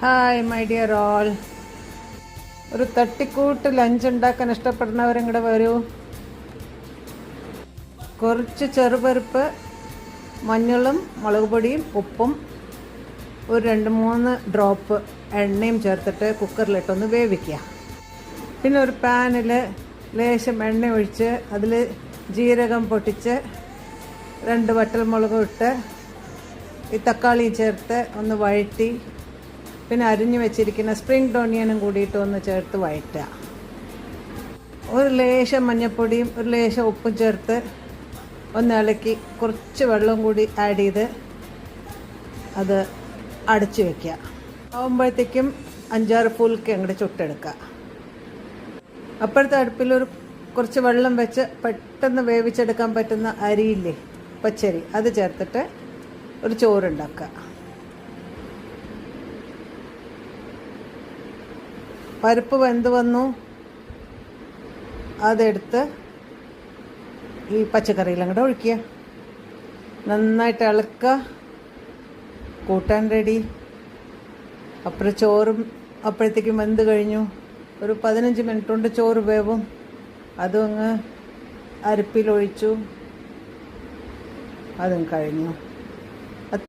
Hi my dear all. ഒരു തട്ടിക്കൂട്ട് lunch ഉണ്ടാക്കാൻ ഇഷ്ടപ്പെടുന്നവരിങ്ങടെ വരൂ. കുറച്ച് ചെറുപരിപ്പ്, മഞ്ഞളും മുളക് പൊടിയും ഉപ്പും ഒരു 2-3 ഡ്രോപ്പ് എണ്ണയും ചേർത്തിട്ട് കുക്കറിലിട്ടൊന്ന് വേവിക്കുക. പിന്നെ ഒരു പാനിൽ ലേശം എണ്ണ ഒഴിച്ച് അതിൽ ജീരകം പൊട്ടിച്ച് 2 വറ്റൽമുളകും ഇട്ട് ഈ തക്കാളിയും ചേർത്ത് ഒന്ന് വഴറ്റി പിന്നെ അരിഞ്ഞു വെച്ചിരിക്കുന്ന സ്പ്രിംഗ് ഓണിയനും കൂടിയിട്ട് ഒന്ന് ചേർത്ത് വഴറ്റുക. ഒരു ലേശം മഞ്ഞൾപ്പൊടിയും ഒരു ലേശം ഉപ്പും ചേർത്ത് ഒന്ന് ഇളക്കി കുറച്ച് വെള്ളം കൂടി ആഡ് ചെയ്ത് അത് അടച്ചു വയ്ക്കുക. ആകുമ്പോഴത്തേക്കും 5-6 ഫുൽക്ക് അങ്ങോട്ട് ചുട്ടെടുക്കുക. അപ്പോഴത്തെ അടുപ്പിലൊരു കുറച്ച് വെള്ളം വെച്ച് പെട്ടെന്ന് വേവിച്ചെടുക്കാൻ പറ്റുന്ന അരിയില്ലേ, പച്ചരി, അത് ചേർത്തിട്ട് ഒരു ചോറുണ്ടാക്കുക. പരിപ്പ് വെന്ത് വന്നു, അതെടുത്ത് ഈ പച്ചക്കറിയിലും കൂടെ ഒഴിക്കുക. നന്നായിട്ട് ഇളക്കുക. കൂട്ടാൻ റെഡി. അപ്പുറം ചോറും അപ്പോഴത്തേക്കും വെന്ത് കഴിഞ്ഞു. ഒരു 15 മിനിറ്റ് കൊണ്ട് ചോറ് വേവും. അതും അങ്ങ് അരിപ്പിലൊഴിച്ചു. അതും കഴിഞ്ഞു.